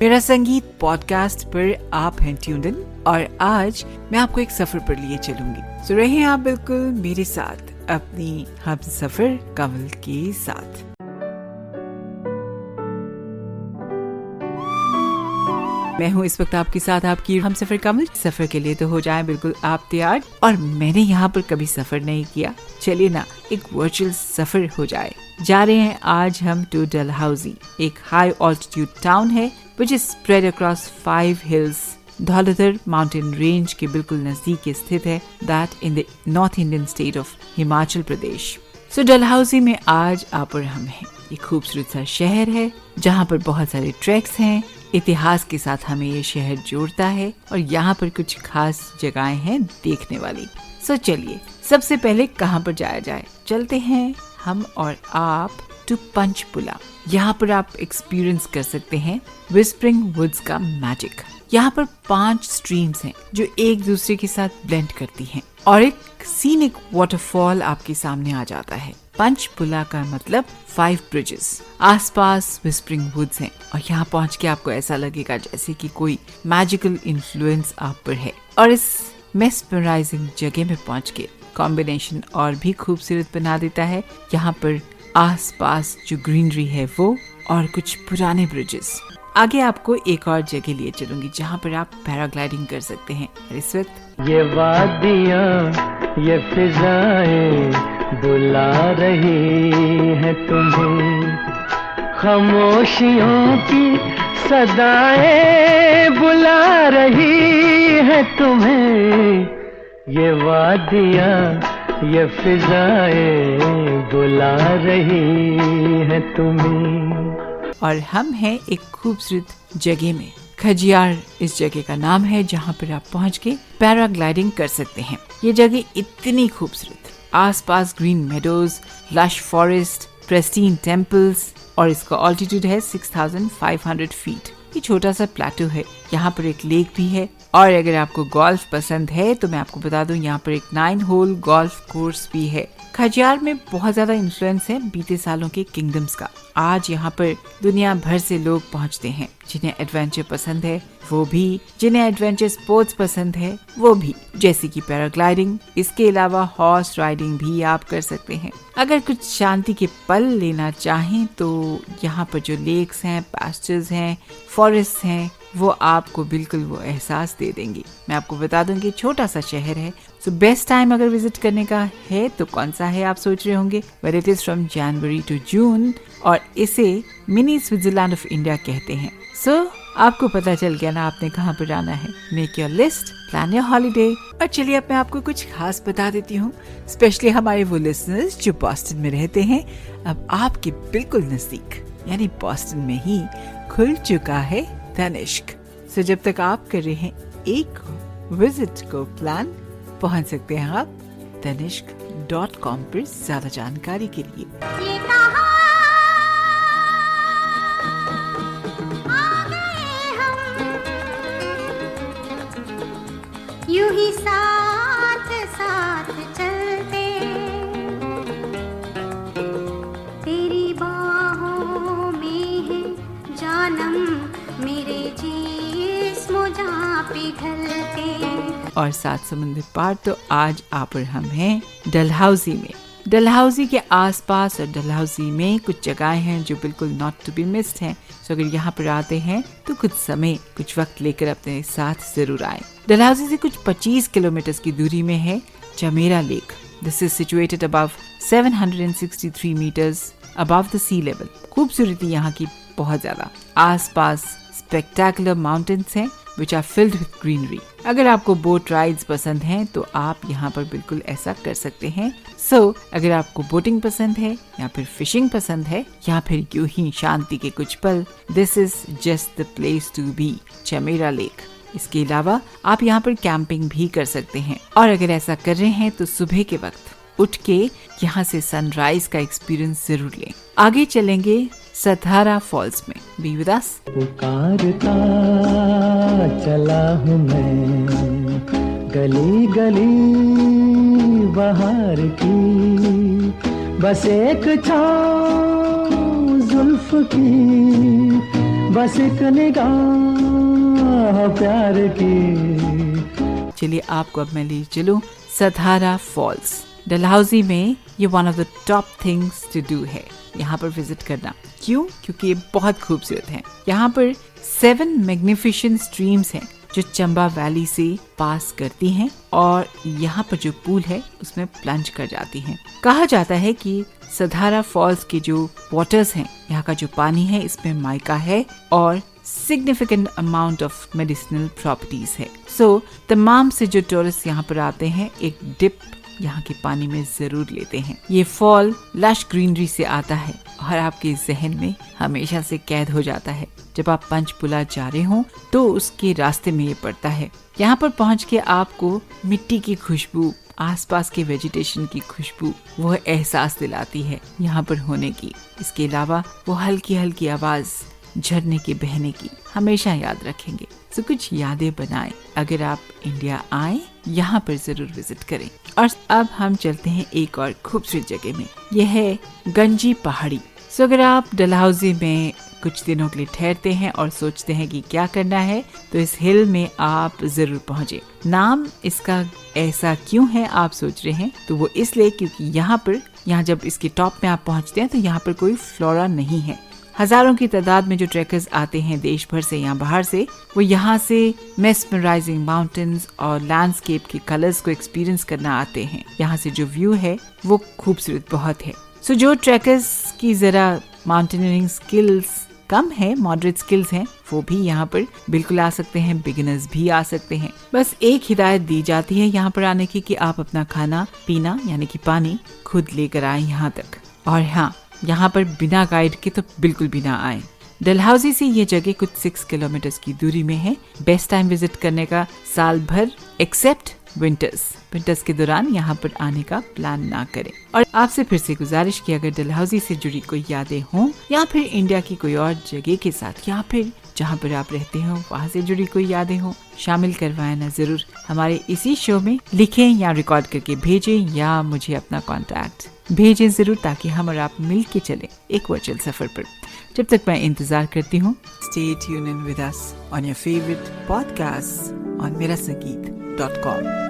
मेरा संगीत पॉडकास्ट पर आप हैं ट्यून्ड इन और आज मैं आपको एक सफर पर लिए चलूंगी। सो रहे आप बिल्कुल मेरे साथ अपनी हम सफर कमल के साथ। मैं हूँ इस वक्त आपके साथ आपकी हम सफर कमल। सफर के लिए तो हो जाए बिल्कुल आप तैयार। और मैंने यहाँ पर कभी सफर नहीं किया, चलिए ना एक वर्चुअल सफर हो जाए। जा रहे हैं आज हम टू डलहौजी, एक हाई ऑल्टीट्यूड टाउन है which is spread across 5 hills। Dhauladhar mountain range के बिल्कुल नजदीक स्थित है, that in the north Indian state of Himachal Pradesh. So Dalhousie में आज आप और हम हैं। ये खूबसूरत सा शहर है जहाँ पर बहुत सारे ट्रैक्स हैं। इतिहास के साथ हमें ये शहर जोड़ता है और यहाँ पर कुछ खास जगहें हैं देखने वाली। सो चलिए सबसे पहले कहाँ पर जाया जाए, चलते हैं हम और आप टू पंचकुला। यहाँ पर आप एक्सपीरियंस कर सकते हैं विस्परिंग वुड्स का मैजिक। यहाँ पर 5 स्ट्रीम्स हैं जो एक दूसरे के साथ ब्लेंड करती हैं और एक सीनिक वाटरफॉल आपके सामने आ जाता है। पंचकुला का मतलब 5 ब्रिजेस। आसपास विस्परिंग वुड्स हैं और यहाँ पहुँच के आपको ऐसा लगेगा जैसे कि कोई मैजिकल इन्फ्लुएंस आप पर है। और इस मेस्मराइजिंग जगह में पहुँच के कॉम्बिनेशन और भी खूबसूरत बना देता है। यहाँ पर आसपास जो ग्रीनरी है वो और कुछ पुराने ब्रिजेस। आगे आपको एक और जगह लिए चलूंगी जहाँ पर आप पैराग्लाइडिंग कर सकते हैं। इस वक्त ये वादियाँ ये फिजाएं बुला रही हैं तुम्हें, खामोशियों की सदाएं बुला रही हैं तुम्हें। ये वादियाँ ये फिजाएं बुला रही हैं तुम्हें। और हम हैं एक खूबसूरत जगह में। खजियार इस जगह का नाम है जहाँ पर आप पहुँच के पैराग्लाइडिंग कर सकते हैं। ये जगह इतनी खूबसूरत, आसपास green meadows, lush forest, Pristine temples और इसका ऑल्टीट्यूड है 6500 फीट। ये छोटा सा प्लेटो है। यहाँ पर एक लेक भी है और अगर आपको गोल्फ पसंद है तो मैं आपको बता दूं यहाँ पर एक 9 होल गोल्फ कोर्स भी है। खजियार में बहुत ज्यादा इन्फ्लुएंस है बीते सालों के किंगडम्स का। आज यहाँ पर दुनिया भर से लोग पहुँचते हैं, जिन्हें एडवेंचर पसंद है वो भी, जिन्हें एडवेंचर स्पोर्ट्स पसंद है वो भी, जैसे कि पैराग्लाइडिंग। इसके अलावा हॉर्स राइडिंग भी आप कर सकते हैं। अगर कुछ शांति के पल लेना चाहें तो यहाँ पर जो लेक्स हैं, पास्चर्स हैं, फॉरेस्ट हैं, वो आपको बिल्कुल वो एहसास दे देंगी। मैं आपको बता दूंगी छोटा सा शहर है। सो बेस्ट टाइम अगर विजिट करने का है तो कौन सा है आप सोच रहे होंगे। Well it is from January to June और इसे मिनी स्विट्जरलैंड ऑफ इंडिया कहते हैं। सो आपको पता चल गया ना आपने कहाँ पर जाना है। Make your list, plan your holiday. और चलिए अब मैं आपको कुछ खास बता देती हूँ, स्पेशली हमारे वो लिसनर्स जो बॉस्टन में रहते हैं। अब आपके बिल्कुल नजदीक यानी बॉस्टन में ही खुल चुका है तनिष्क। सो जब तक आप कर रहे हैं एक विजिट को प्लान, पहुंच सकते हैं आप tanishq.com पर ज्यादा जानकारी के लिए। यूं ही साथ साथ चलते, तेरी बाहों में है जानम, मेरे जिस्म जहाँ पिघलते। और 7 समुंदर पार तो आज आप और हम हैं डलहौजी में। डलहौजी के आसपास और डलहौजी में कुछ जगहें हैं जो बिल्कुल नॉट टू बी मिस्ड हैं। सो अगर यहाँ पर आते हैं तो कुछ समय, कुछ वक्त लेकर अपने साथ जरूर आए। डलहौजी से कुछ 25 किलोमीटर की दूरी में है Chamera lake. This is situated above 763 meters above the sea level. खूबसूरती यहाँ की बहुत ज्यादा। आसपास स्पेक्टेकुलर माउंटेन्स हैं which are filled with greenery। अगर आपको बोट राइड्स पसंद हैं तो आप यहाँ पर बिल्कुल ऐसा कर सकते हैं। अगर आपको बोटिंग पसंद है या फिर फिशिंग पसंद है या फिर यूं ही शांति के कुछ पल, this is just the place to be, Chamera lake. इसके अलावा आप यहाँ पर कैंपिंग भी कर सकते हैं और अगर ऐसा कर रहे हैं तो सुबह के वक्त उठ के यहाँ से सनराइज का एक्सपीरियंस जरूर लें। आगे चलेंगे सथारा फॉल्स में। Be with us. पुकारता चला हूँ मैं गली गली बहार की, बस एक छाँव जुल्फ की बस एक निगाह प्यार की। चलिए आपको अब मैं ले चलूं सधारा फॉल्स। डलहौजी में ये one of the top things to do है, यहाँ पर विजिट करना। क्यों? क्योंकि ये बहुत खूबसूरत है। यहाँ पर 7 मैग्निफिसेंट स्ट्रीम्स हैं जो चंबा वैली से पास करती हैं और यहाँ पर जो पूल है उसमें प्लंज कर जाती हैं। कहा जाता है कि सधारा फॉल्स के जो वाटर्स हैं, यहाँ का जो पानी है, इसमें माइका है और significant amount of medicinal properties है। सो तमाम से जो टूरिस्ट यहाँ पर आते हैं एक डिप यहाँ के पानी में जरूर लेते हैं। ये फॉल लश ग्रीनरी से आता है और आपके जहन में हमेशा से कैद हो जाता है। जब आप पंचपुला जा रहे हो तो उसके रास्ते में ये पड़ता है। यहाँ पर पहुँच के आपको मिट्टी की खुशबू, आसपास के वेजिटेशन की खुशबू वो एहसास दिलाती है यहाँ पर होने की। इसके अलावा वो हल्की हल्की आवाज झरने के बहने की हमेशा याद रखेंगे। तो कुछ यादें बनाएं। अगर आप इंडिया आए यहाँ पर जरूर विजिट करें। और अब हम चलते हैं एक और खूबसूरत जगह में, यह है गंजी पहाड़ी। सो अगर आप डलहौजी में कुछ दिनों के लिए ठहरते हैं और सोचते हैं कि क्या करना है, तो इस हिल में आप जरूर पहुँचे। नाम इसका ऐसा क्यों है आप सोच रहे हैं, तो वो इसलिए क्योंकि यहाँ जब इसके टॉप में आप पहुँचते हैं तो यहाँ पर कोई फ्लोरा नहीं है। हजारों की तादाद में जो ट्रैकर्स आते हैं देश भर से या बाहर से, वो यहाँ से मेस्मराइजिंग माउंटेन्स और लैंडस्केप के कलर्स को एक्सपीरियंस करना आते हैं। यहाँ से जो व्यू है वो खूबसूरत बहुत है। सो जो ट्रैकर्स की जरा माउंटेनियरिंग स्किल्स कम है, मॉडरेट स्किल्स हैं, वो भी यहाँ पर बिल्कुल आ सकते हैं। बिगिनर्स भी आ सकते हैं। बस एक हिदायत दी जाती है यहाँ पर आने की कि आप अपना खाना पीना यानी कि पानी खुद लेकर आए यहाँ तक। और हाँ, यहाँ पर बिना गाइड के तो बिल्कुल भी ना आए। डलहौजी से ये जगह कुछ 6 किलोमीटर की दूरी में है। बेस्ट टाइम विजिट करने का साल भर एक्सेप्ट विंटर्स के दौरान यहाँ पर आने का प्लान ना करें। और आपसे फिर से गुजारिश की, अगर डलहौजी से जुड़ी कोई यादें हों या फिर इंडिया की कोई और जगह के साथ या फिर जहाँ पर आप रहते हो वहाँ से जुड़ी कोई यादें हों, शामिल करवाएं ना जरूर। हमारे इसी शो में लिखें या रिकॉर्ड करके भेजें या मुझे अपना कॉन्टैक्ट भेजें जरूर, ताकि हम और आप मिल के चलें एक वर्चुअल सफर पर। जब तक मैं इंतजार करती हूँ, stay tune in with us on your favourite podcast on merasangeet.com।